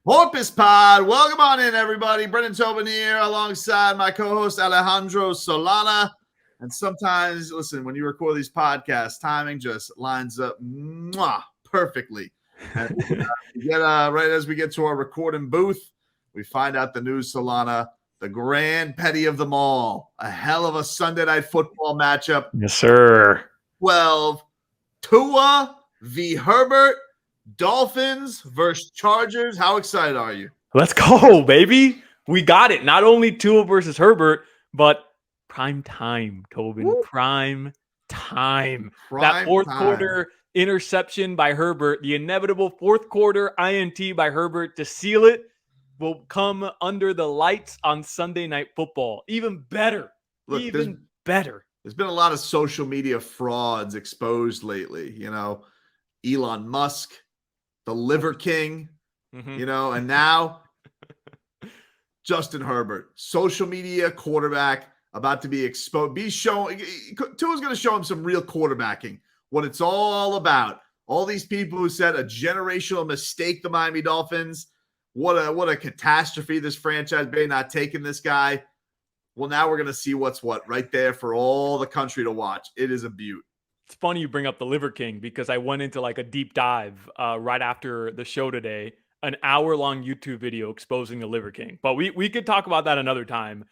Porpoise Pod. Welcome on in, everybody. Brendan Tobin here alongside my co-host Alejandro Solana. And sometimes, listen, when you record these podcasts, timing just lines up perfectly. And right as we get to our recording booth, we find out the news, Solana, the grand petty of them all. A hell of a Sunday night football matchup. Yes, sir. 12, Tua v. Herbert. Dolphins versus Chargers. How excited are you? Let's go, baby. We got it. Not only Tua versus Herbert, but prime time, Tobin. Woo. Prime time. That fourth quarter interception by Herbert, the inevitable fourth quarter INT by Herbert to seal it, will come under the lights on Sunday Night Football. Even better. Look, better. There's been a lot of social media frauds exposed lately. You know, Elon Musk, the Liver King, and now Justin Herbert, social media quarterback, about to be exposed. Tua's going to show him some real quarterbacking, what it's all about. All these people who said a generational mistake, the Miami Dolphins, what a catastrophe this franchise may not taking this guy. Well, now we're going to see what's what right there for all the country to watch. It is a beaut. It's funny you bring up the Liver King because I went into like a deep dive right after the show today, an hour-long YouTube video exposing the Liver King. But we could talk about that another time.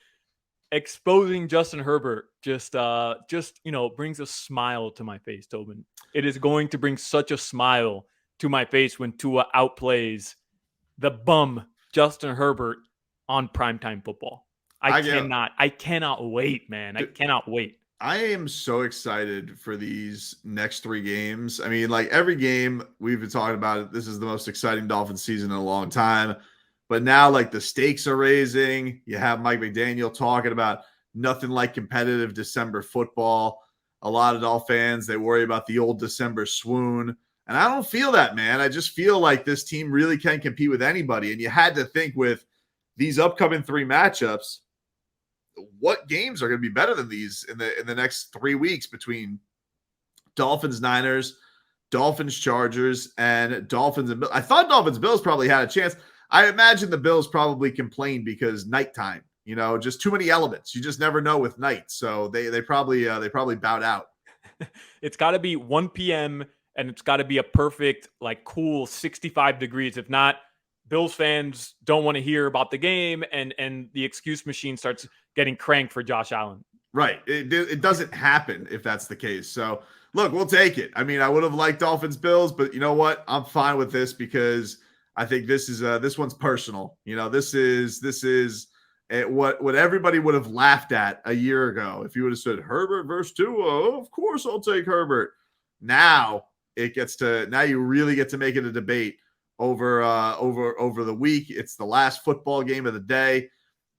Exposing Justin Herbert just brings a smile to my face, Tobin. It is going to bring such a smile to my face when Tua outplays the bum Justin Herbert on primetime football. I cannot wait, man. I cannot wait. I am so excited for these next three games. I mean, like every game we've been talking about it. This is the most exciting Dolphins season in a long time. But now, like, the stakes are raising. You have Mike McDaniel talking about nothing like competitive December football. A lot of Dolphins fans, they worry about the old December swoon. And I don't feel that, man. I just feel like this team really can compete with anybody. And you had to think with these upcoming three matchups, what games are going to be better than these in the next 3 weeks between Dolphins, Niners, Dolphins, Chargers, and Dolphins and Bills. I thought Dolphins Bills probably had a chance. I imagine the Bills probably complained because nighttime, just too many elements. You just never know with night. So they probably bowed out. It's got to be 1 p.m. and it's got to be a perfect, like, cool 65 degrees. If not, Bills fans don't want to hear about the game, and the excuse machine starts getting cranked for Josh Allen. Right. It doesn't happen if that's the case. So, look, we'll take it. I mean, I would have liked Dolphins Bills, but you know what? I'm fine with this because I think this one's personal. This is what everybody would have laughed at a year ago if you would have said Herbert versus Tua. Of course, I'll take Herbert. Now you really get to make it a debate over the week. It's the last football game of the day.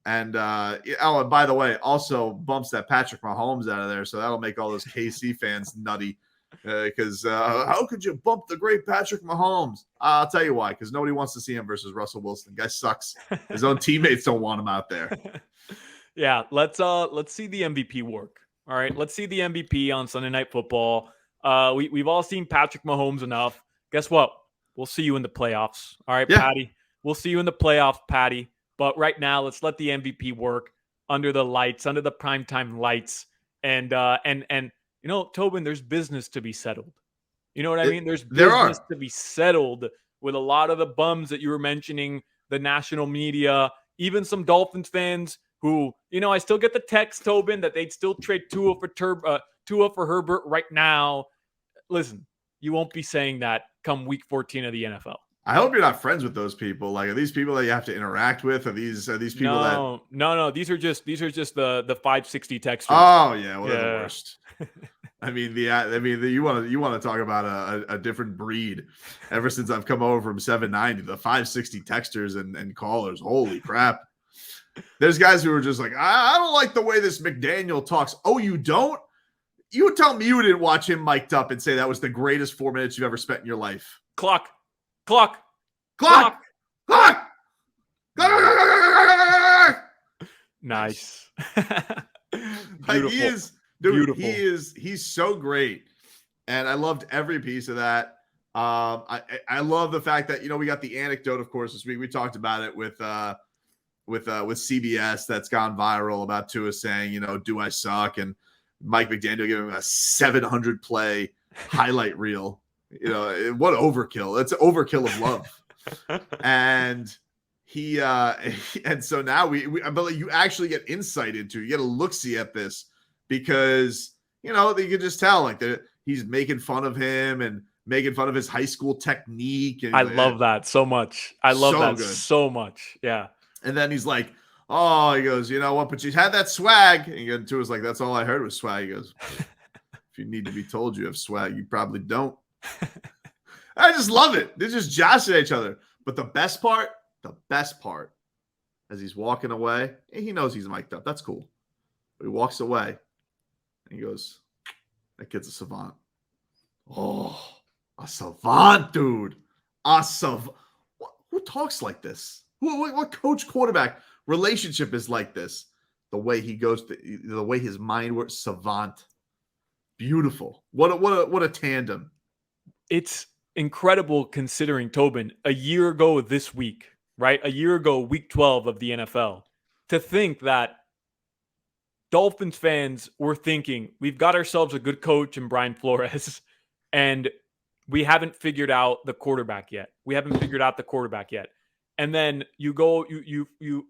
And and by the way, also bumps that Patrick Mahomes out of there. So that'll make all those KC fans nutty because how could you bump the great Patrick Mahomes? I'll tell you why, because nobody wants to see him versus Russell Wilson. Guy sucks. His own teammates don't want him out there. Yeah, let's see the MVP work. All right, let's see the MVP on Sunday Night Football. We've all seen Patrick Mahomes enough. Guess what? We'll see you in the playoffs. All right, yeah. Patty. We'll see you in the playoffs, Patty. But right now, let's let the MVP work under the lights, under the primetime lights. And Tobin, there's business to be settled. You know what I mean? There's business to be settled with a lot of the bums that you were mentioning, the national media, even some Dolphins fans who, I still get the text, Tobin, that they'd still trade Tua for Herbert right now. Listen, you won't be saying that come week 14 of the NFL. I hope you're not friends with those people. Like, are these people that you have to interact with? Are these people that? No. These are just the 560 texters. Oh yeah, well, they're the worst. I mean, you want to talk about a different breed. Ever since I've come over from 790, the 560 texters and callers. Holy crap! There's guys who are just like, I don't like the way this McDaniel talks. Oh, you don't? You would tell me you didn't watch him mic'd up and say that was the greatest 4 minutes you've ever spent in your life. Clock. Nice. Like he is, dude. Beautiful. He's so great, and I loved every piece of that. I love the fact that, we got the anecdote, of course, this week. We talked about it with CBS that's gone viral about Tua saying, do I suck? And Mike McDaniel giving him a 700 play highlight reel. What overkill. It's an overkill of love. And he and so now but you actually get insight into, you get a look-see at this, because you can just tell like he's making fun of him and making fun of his high school technique. And I love that so much. I love that good. so much. Yeah. And then he's like, oh, he goes, you know what? But you had that swag. And Tua's like, that's all I heard was swag. He goes, if you need to be told you have swag, you probably don't. I just love it. They're just joshing at each other. But the best part, as he's walking away, and he knows he's mic'd up. That's cool. But he walks away and he goes, that kid's a savant. Oh, a savant, dude. A savant. Who talks like this? What coach quarterback relationship is like this? The way he goes, the way his mind works, savant. Beautiful. What a tandem. It's incredible considering, Tobin, a year ago this week, right? A year ago, week 12 of the NFL, to think that Dolphins fans were thinking, we've got ourselves a good coach in Brian Flores, and we haven't figured out the quarterback yet. And then you go, you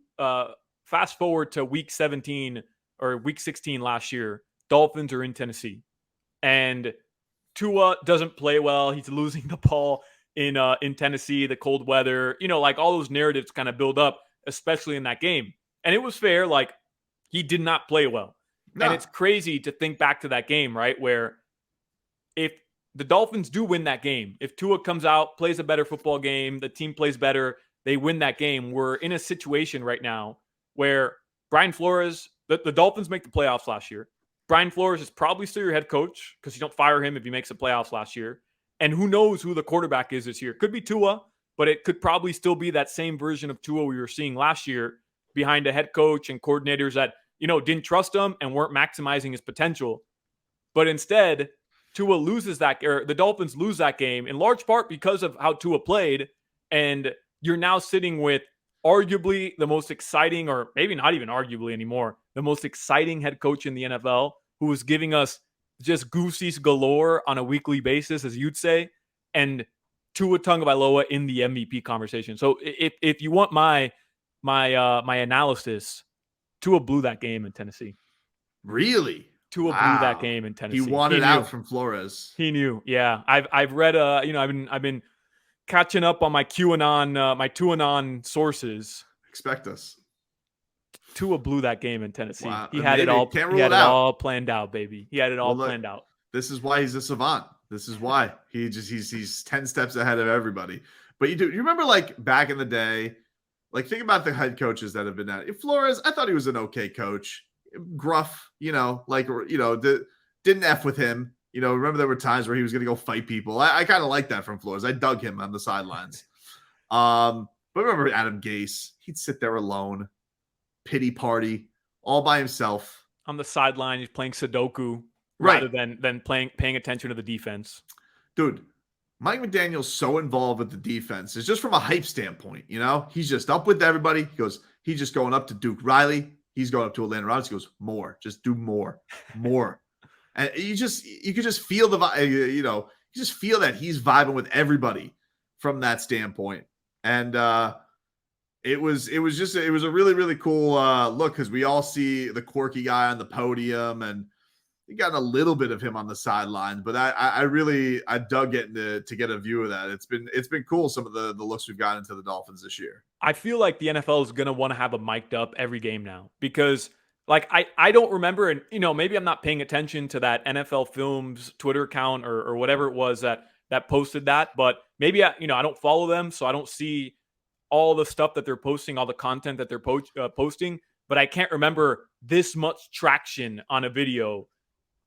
fast forward to week 17 or week 16 last year, Dolphins are in Tennessee, and Tua doesn't play well. He's losing the ball in Tennessee, the cold weather, like all those narratives kind of build up, especially in that game. And it was fair. Like, he did not play well. No. And it's crazy to think back to that game, right? Where if the Dolphins do win that game, if Tua comes out, plays a better football game, the team plays better, they win that game, we're in a situation right now where Brian Flores, the Dolphins make the playoffs last year. Brian Flores is probably still your head coach because you don't fire him if he makes the playoffs last year. And who knows who the quarterback is this year. Could be Tua, but it could probably still be that same version of Tua we were seeing last year behind a head coach and coordinators that, didn't trust him and weren't maximizing his potential. But instead, Tua loses the Dolphins lose that game in large part because of how Tua played. And you're now sitting with arguably the most exciting, or maybe not even arguably anymore, the most exciting head coach in the NFL, who is giving us just goosies galore on a weekly basis, as you'd say, and Tua Tagovailoa in the MVP conversation. So if you want my analysis, Tua blew that game in Tennessee. Really? Tua blew that game in Tennessee. He wanted out from Flores. He knew. Yeah, I've read. I've been catching up on my QAnon sources. Expect us. Tua blew that game in Tennessee. Wow. He had it all. He had it all planned out, baby. He had it all planned out. This is why he's a savant. This is why he's 10 steps ahead of everybody. But you remember, like, back in the day, like, think about the head coaches that have been at it. Flores, I thought he was an okay coach. Gruff, didn't F with him. Remember there were times where he was going to go fight people. I kind of like that from Flores. I dug him on the sidelines. But remember Adam Gase, he'd sit there alone, pity party, all by himself. On the sideline, he's playing Sudoku rather than paying attention to the defense. Dude, Mike McDaniel's so involved with the defense. It's just from a hype standpoint, He's just up with everybody. He's just going up to Duke Riley. He's going up to Atlanta Robinson. He goes, more. Just do more. And you could just feel you just feel that he's vibing with everybody from that standpoint. And it was a really, really cool look, because we all see the quirky guy on the podium, and you got a little bit of him on the sidelines, but I dug getting to get a view of that. It's been cool, some of the looks we've gotten into the Dolphins this year. I feel like the NFL is going to want to have a mic'd up every game now, because like I don't remember, and maybe I'm not paying attention to that NFL Films Twitter account or whatever it was that posted that, but maybe I don't follow them, so I don't see all the stuff that they're posting, all the content that they're posting, but I can't remember this much traction on a video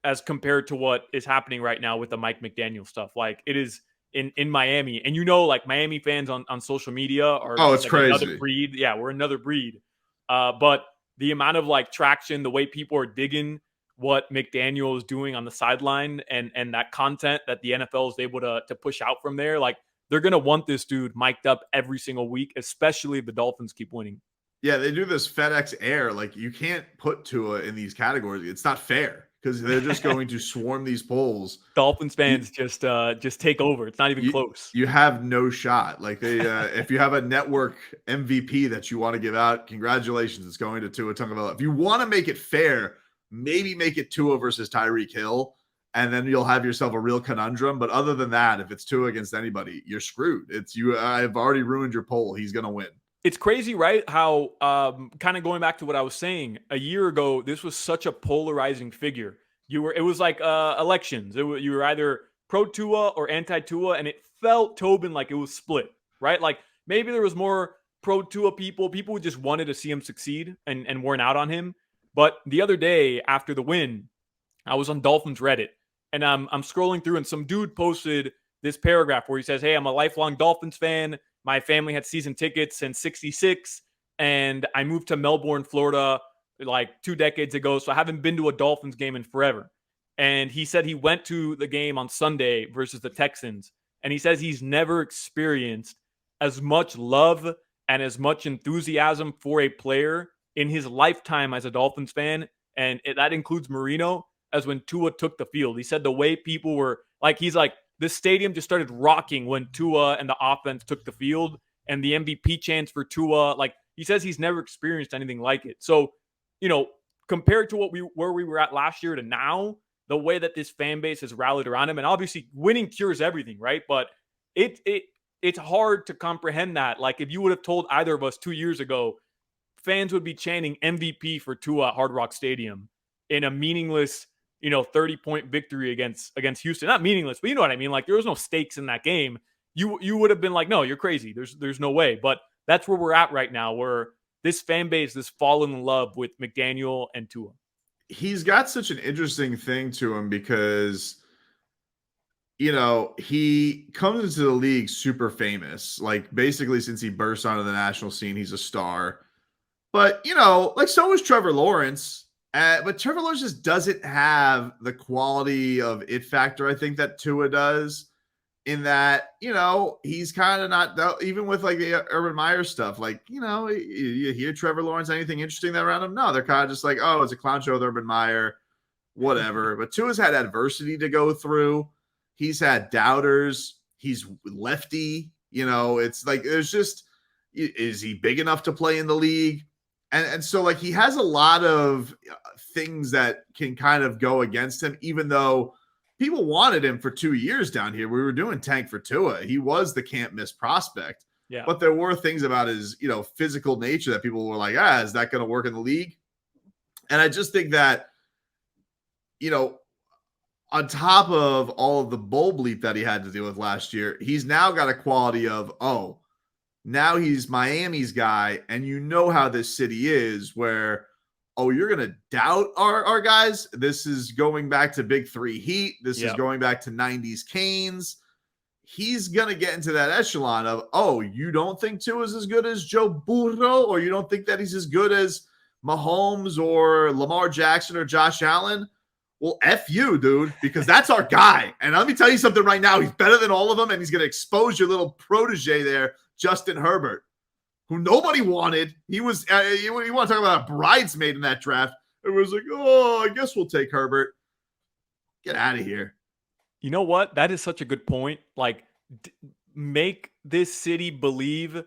as compared to what is happening right now with the Mike McDaniel stuff. Like, it is in Miami, and like Miami fans on social media are it's like crazy. Another breed. Yeah, we're another breed. But the amount of like traction, the way people are digging what McDaniel is doing on the sideline and that content that the NFL is able to push out from there, like they're going to want this dude mic'd up every single week, especially if the Dolphins keep winning. Yeah, they do this FedEx Air. Like, you can't put Tua in these categories. It's not fair because they're just going to swarm these polls. Dolphins fans just take over. It's not even close. You have no shot. Like, they if you have a network MVP that you want to give out, congratulations, it's going to Tua Tagovailoa. If you want to make it fair, maybe make it Tua versus Tyreek Hill, and then you'll have yourself a real conundrum. But other than that, if it's Tua against anybody, you're screwed. It's you. I've already ruined your poll. He's going to win. It's crazy, right? How kind of going back to what I was saying a year ago, this was such a polarizing figure. It was like elections. You were either pro Tua or anti Tua, and it felt, Tobin, like it was split, right? Like maybe there was more pro Tua people who just wanted to see him succeed and weren't out on him. But the other day after the win, I was on Dolphins Reddit, and I'm scrolling through, and some dude posted this paragraph where he says, "Hey, I'm a lifelong Dolphins fan. My family had season tickets since '66, and I moved to Melbourne, Florida, like 2 decades ago. So I haven't been to a Dolphins game in forever." And he said he went to the game on Sunday versus the Texans, and he says he's never experienced as much love and as much enthusiasm for a player in his lifetime as a Dolphins fan, and that includes Marino, as when Tua took the field. He said the way people were like, he's like, the stadium just started rocking when Tua and the offense took the field, and the MVP chants for Tua. Like, he says he's never experienced anything like it. So, compared to where we were at last year to now, the way that this fan base has rallied around him, and obviously winning cures everything, right? But it's hard to comprehend that. Like, if you would have told either of us 2 years ago, fans would be chanting MVP for Tua at Hard Rock Stadium in a meaningless 30-point victory against Houston. Not meaningless, but you know what I mean? Like, there was no stakes in that game. You would have been like, no, you're crazy. There's no way. But that's where we're at right now, where this fan base is falling in love with McDaniel and Tua. He's got such an interesting thing to him because, he comes into the league super famous. Like, basically since he burst onto the national scene, he's a star. But, like, so is Trevor Lawrence. But Trevor Lawrence just doesn't have the quality of it factor, I think, that Tua does, in that, he's kind of not, even with like the Urban Meyer stuff, like, you hear Trevor Lawrence, anything interesting that around him? No, they're kind of just like, oh, it's a clown show with Urban Meyer, whatever. But Tua's had adversity to go through. He's had doubters. He's lefty. It's like, there's just, is he big enough to play in the league? And so, like, he has a lot of things that can kind of go against him, even though people wanted him for 2 years down here. We were doing tank for Tua. He was the can't miss prospect. Yeah. But there were things about his, physical nature that people were like, is that going to work in the league? And I just think that, on top of all of the bull bleep that he had to deal with last year, he's now got a quality of, now he's Miami's guy, and how this city is, where, you're going to doubt our guys? This is going back to Big Three Heat. This is going back to 90s Canes. He's going to get into that echelon of, you don't think Tua's as good as Joe Burrow, or you don't think that he's as good as Mahomes or Lamar Jackson or Josh Allen? Well, F you, dude, because that's our guy. And let me tell you something right now. He's better than all of them, and he's going to expose your little protege there, Justin Herbert, who nobody wanted. He was, you want to talk about a bridesmaid in that draft. It was like, I guess we'll take Herbert. Get out of here. You know what? That is such a good point. Like, make this city believe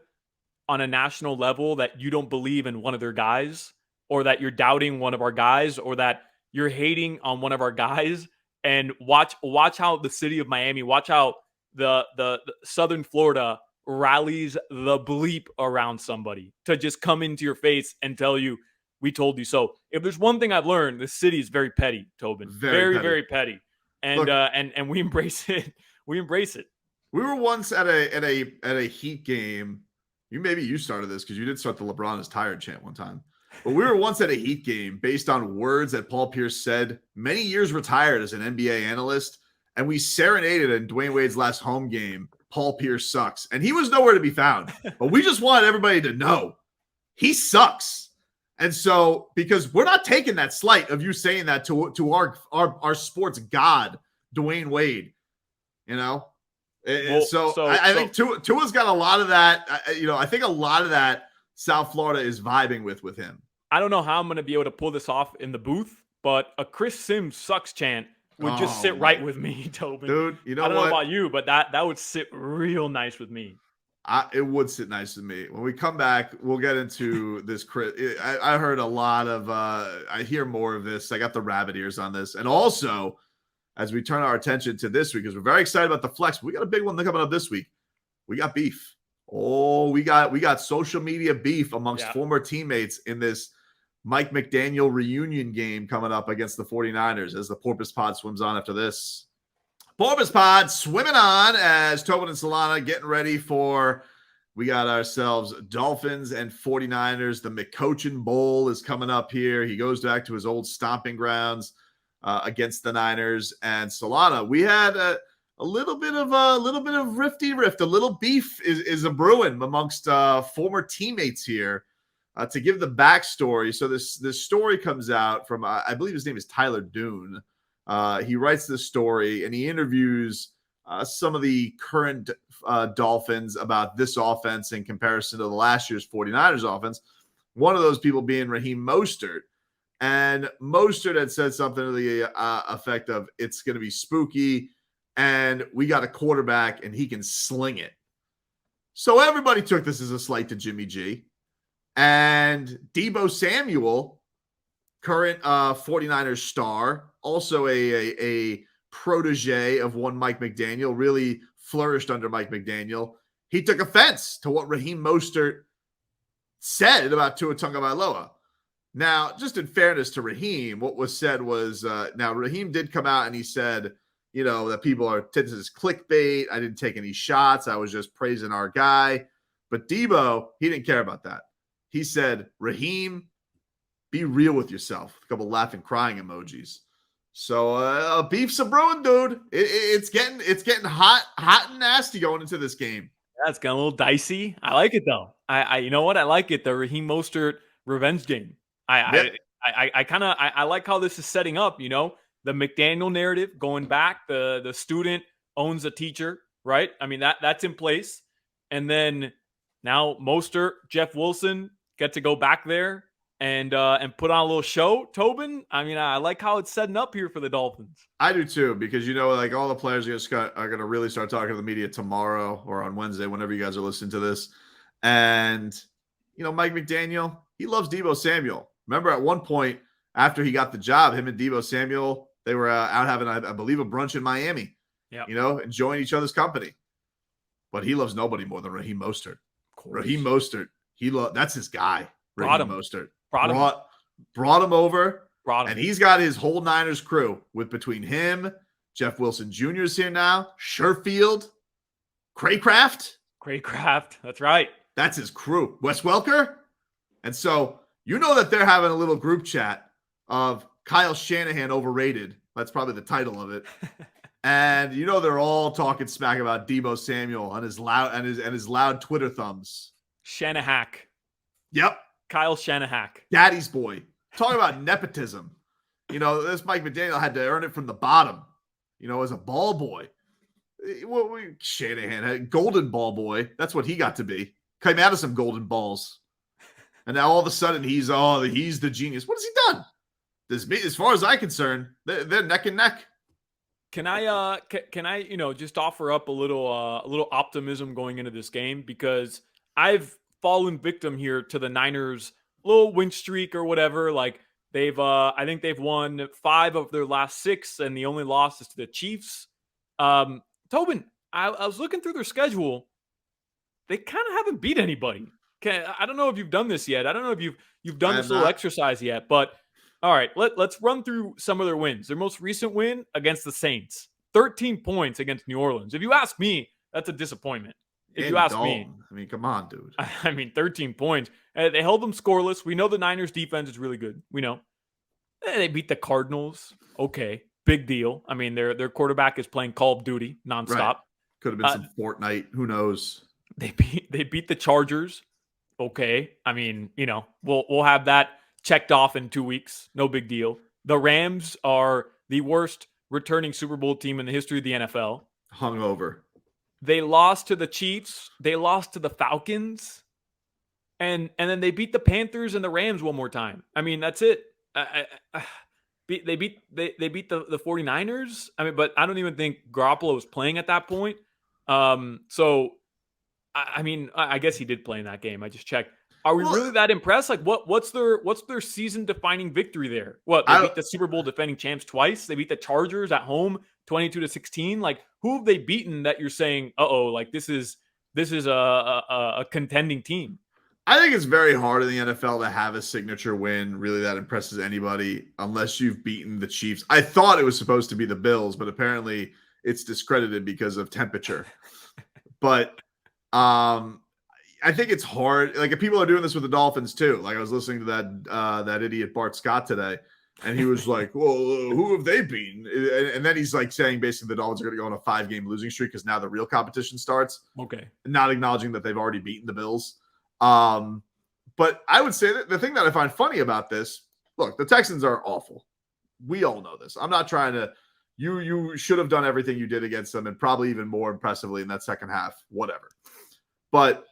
on a national level that you don't believe in one of their guys, or that you're doubting one of our guys, or that you're hating on one of our guys, and watch how the city of Miami, watch how the Southern Florida rallies the bleep around somebody to just come into your face and tell you, we told you so. If there's one thing I've learned, this city is very petty, Tobin. Very petty. And look, and we embrace it. We embrace it. We were once at a Heat game. Maybe you started this because you did start the LeBron is tired chant one time. But we were once at a Heat game based on words that Paul Pierce said, many years retired as an NBA analyst, and we serenaded in Dwayne Wade's last home game, Paul Pierce sucks. And he was nowhere to be found. But we just wanted everybody to know he sucks. And so, because we're not taking that slight of you saying that to our sports god, Dwayne Wade, you know? Well, I think Tua's got a lot of that. I think a lot of that South Florida is vibing with him. I don't know how I'm going to be able to pull this off in the booth, but a Chris Sims sucks chant would just sit right with me, Tobin. Dude, I don't know about you, but that would sit real nice with me. It would sit nice with me. When we come back, we'll get into this. I heard a lot of, I hear more of this. I got the rabbit ears on this. And also, as we turn our attention to this week, because we're very excited about the flex, we got a big one coming up this week. We got beef. Oh, we got social media beef amongst former teammates in this Mike McDaniel reunion game coming up against the 49ers as the Porpoise Pod swims on after this. Porpoise Pod swimming on as Tobin and Solana getting ready for, we got ourselves Dolphins and 49ers. The McCochin Bowl is coming up here. He goes back to his old stomping grounds against the Niners. And Solana, we had a little bit of rift, a little beef is a brewing amongst former teammates here. To give the backstory, so this story comes out from, I believe his name is Tyler Dune. He writes this story and he interviews some of the current Dolphins about this offense in comparison to the last year's 49ers offense. One of those people being Raheem Mostert. And Mostert had said something to the effect of, it's going to be spooky and we got a quarterback and he can sling it. So everybody took this as a slight to Jimmy G. And Deebo Samuel, current 49ers star, also a protege of one Mike McDaniel, really flourished under Mike McDaniel. He took offense to what Raheem Mostert said about Tua Tagovailoa. Now, just in fairness to Raheem, what was said was, now Raheem did come out and he said, that people are, this is clickbait. I didn't take any shots. I was just praising our guy. But Deebo, he didn't care about that. He said, Raheem, be real with yourself. A couple laughing, crying emojis. So beef's a brewing, dude. It's getting hot and nasty going into this game. That's getting a little dicey. I like it though. I you know what? I like it. The Raheem Mostert revenge game. I like how this is setting up. The McDaniel narrative going back. The student owns the teacher, right? I mean that's in place, and then now Mostert, Jeff Wilson get to go back there and put on a little show. Tobin, I mean, I like how it's setting up here for the Dolphins. I do too, because like all the players are going to really start talking to the media tomorrow or on Wednesday, whenever you guys are listening to this. And Mike McDaniel, he loves Deebo Samuel. Remember, at one point after he got the job, him and Deebo Samuel, they were out having, I believe, a brunch in Miami. Yeah, enjoying each other's company. But he loves nobody more than Raheem Mostert. Raheem Mostert, that's his guy. Raheem Mostert brought him over, and he's got his whole Niners crew with between him, Jeff Wilson Jr. is here now, Sherfield, Craycraft. That's right. That's his crew. Wes Welker. And so that they're having a little group chat of Kyle Shanahan overrated. That's probably the title of it. And they're all talking smack about Deebo Samuel and his loud Twitter thumbs. Shanahack. Yep. Kyle Shanahack. Daddy's boy. Talking about nepotism. This Mike McDaniel had to earn it from the bottom, as a ball boy. Shanahan had golden ball boy. That's what he got to be. Came out of some golden balls. And now all of a sudden he's the genius. What has he done? As far as I'm concerned, they're neck and neck. Can I just offer up a little optimism going into this game, because I've fallen victim here to the Niners' little win streak or whatever. Like I think they've won 5 of their last 6, and the only loss is to the Chiefs. Tobin, I was looking through their schedule. They kind of haven't beat anybody. I don't know if you've done this yet. I don't know if you've done this little exercise yet, but all right, let's run through some of their wins. Their most recent win against the Saints, 13 points against New Orleans. If you ask me, that's a disappointment. If you ask me. I mean, come on, dude. 13 points. They held them scoreless. We know the Niners defense is really good. We know. They beat the Cardinals. Okay, big deal. I mean, their quarterback is playing Call of Duty nonstop. Right. Could have been some Fortnite. Who knows? They beat the Chargers. Okay. I mean, we'll have that checked off in 2 weeks. No big deal. The Rams are the worst returning Super Bowl team in the history of the NFL. Hungover. They lost to the Chiefs. They lost to the Falcons. And then they beat the Panthers and the Rams one more time. I mean, that's it. They beat the 49ers. I mean, but I don't even think Garoppolo was playing at that point. So I mean, I guess he did play in that game. I just checked. Are we really that impressed? Like, what's their season defining victory there? What, they beat the Super Bowl defending champs twice? They beat the Chargers at home 22-16. Like, who have they beaten that you're saying, like this is a contending team? I think it's very hard in the NFL to have a signature win really that impresses anybody unless you've beaten the Chiefs. I thought it was supposed to be the Bills, but apparently it's discredited because of temperature. But I think it's hard. Like, if people are doing this with the Dolphins too. Like, I was listening to that idiot Bart Scott today, and he was like, "Well, who have they beaten?" And then he's like saying basically the Dolphins are going to go on a 5-game losing streak because now the real competition starts. Okay, not acknowledging that they've already beaten the Bills. But I would say that the thing that I find funny about this, look, the Texans are awful. We all know this. I'm not trying to. You should have done everything you did against them, and probably even more impressively in that second half. Whatever, but.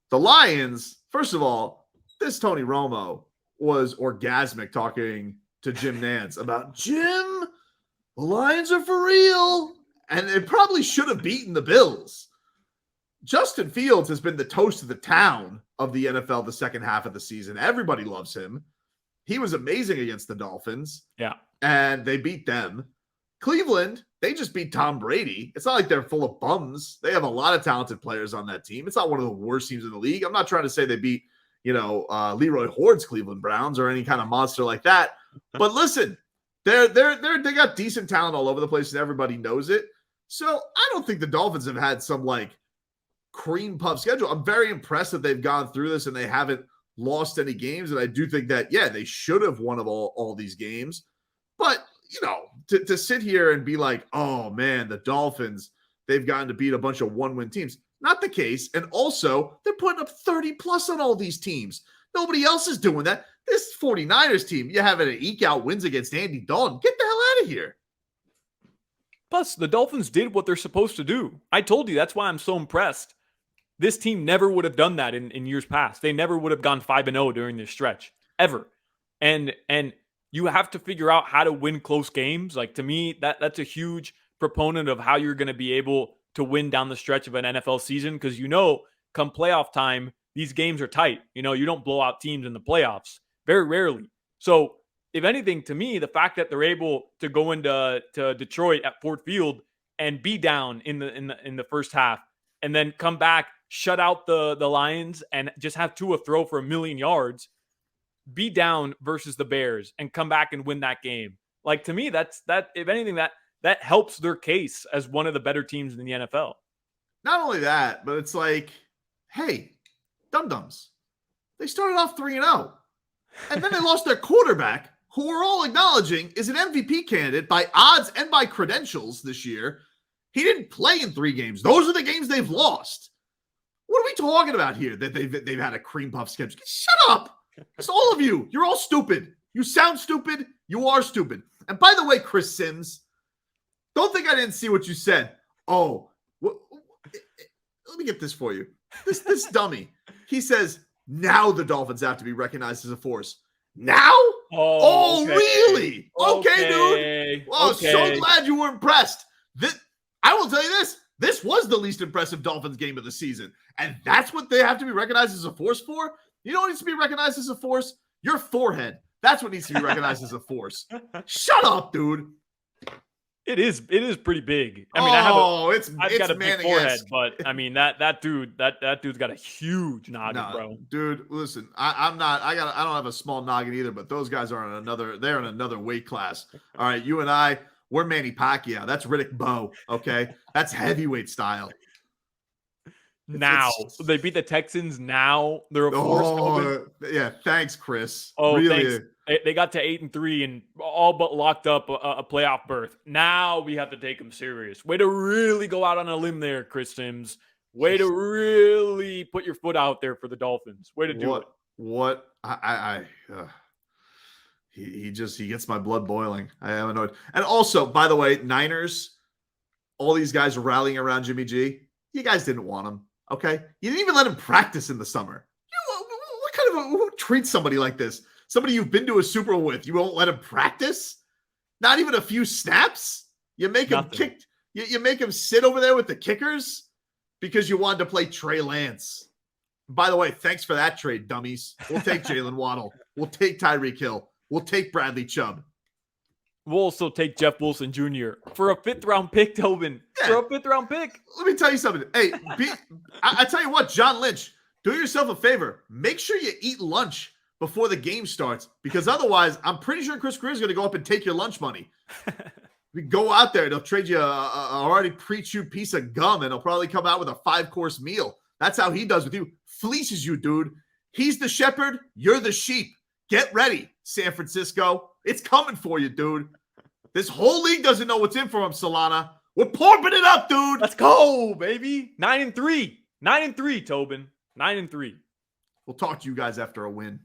The Lions, first of all, this Tony Romo was orgasmic talking to Jim Nantz about, Jim, the Lions are for real. And it probably should have beaten the Bills. Justin Fields has been the toast of the town of the NFL the second half of the season. Everybody loves him. He was amazing against the Dolphins. Yeah. And they beat them. Cleveland, they just beat Tom Brady. It's not like they're full of bums. They have a lot of talented players on that team. It's not one of the worst teams in the league. I'm not trying to say they beat, Leroy Horde's Cleveland Browns or any kind of monster like that. But listen, they got decent talent all over the place, and everybody knows it. So I don't think the Dolphins have had some like cream puff schedule. I'm very impressed that they've gone through this and they haven't lost any games. And I do think that, yeah, they should have won all these games. But to sit here and be like, oh, man, the Dolphins, they've gotten to beat a bunch of one-win teams. Not the case. And also, they're putting up 30-plus on all these teams. Nobody else is doing that. This 49ers team, you have it to eke out wins against Andy Dalton. Get the hell out of here. Plus, the Dolphins did what they're supposed to do. I told you, that's why I'm so impressed. This team never would have done that in years past. They never would have gone 5-0 during this stretch, ever. And you have to figure out how to win close games. Like, to me, that's a huge proponent of how you're going to be able to win down the stretch of an NFL season. Because, come playoff time, these games are tight. You don't blow out teams in the playoffs very rarely. So, if anything, to me, the fact that they're able to go into Detroit at Ford Field and be down in the first half, and then come back, shut out the Lions, and just have Tua throw for 1,000,000 yards, be down versus the Bears, and come back and win that game. Like, to me, that if anything, that helps their case as one of the better teams in the NFL. Not only that, but it's like, hey, dum-dums, they started off 3-0, and then they lost their quarterback, who we're all acknowledging is an MVP candidate by odds and by credentials this year. He didn't play in 3 games. Those are the games they've lost. What are we talking about here? That they've had a cream puff schedule? Shut up. It's all of you. You're all stupid. You sound stupid. You are stupid. And by the way, Chris Sims, don't think I didn't see what you said. Oh, let me get this for you. This dummy. He says, now the Dolphins have to be recognized as a force. Now? Oh, okay. Really? Okay, dude. Well, okay. So glad you were impressed. I will tell you this. This was the least impressive Dolphins game of the season. And that's what they have to be recognized as a force for? You know what needs to be recognized as a force? Your forehead. That's what needs to be recognized as a force. Shut up, dude. It is pretty big. I mean, I've got a big forehead, but I mean that dude's got a huge noggin, bro. Dude, listen, I don't have a small noggin either, but those guys are they're in another weight class. All right, you and I, we're Manny Pacquiao. That's Riddick Bowe. Okay, that's heavyweight style. Now they beat the Texans. Now they're a force. Yeah, thanks, Chris. Oh, really? Thanks. They got to 8-3 and all but locked up a playoff berth. Now we have to take them serious. Way to really go out on a limb there, Chris Sims. Way to really put your foot out there for the Dolphins. Way to do it. What? He gets my blood boiling. I am annoyed. And also, by the way, Niners, all these guys rallying around Jimmy G. You guys didn't want him, okay? You didn't even let him practice in the summer. What kind of who treats somebody like this? Somebody you've been to a Super Bowl with, you won't let him practice? Not even a few snaps? You make him kick. You make him sit over there with the kickers because you wanted to play Trey Lance. By the way, thanks for that trade, dummies. We'll take Jalen Waddle. We'll take Tyreek Hill. We'll take Bradley Chubb. We'll also take Jeff Wilson Jr. for a 5th-round pick, Tobin. Yeah. For a 5th-round pick. Let me tell you something. Hey, I tell you what, John Lynch, do yourself a favor. Make sure you eat lunch before the game starts, because otherwise, I'm pretty sure Chris Greer is going to go up and take your lunch money. We go out there, they'll trade you a already pre-chewed piece of gum, and he'll probably come out with a 5-course meal. That's how he does with you. Fleeces you, dude. He's the shepherd. You're the sheep. Get ready, San Francisco. It's coming for you, dude. This whole league doesn't know what's in for him, Solana. We're pumping it up, dude. Let's go, baby. 9-3. 9-3, Tobin. 9-3. We'll talk to you guys after a win.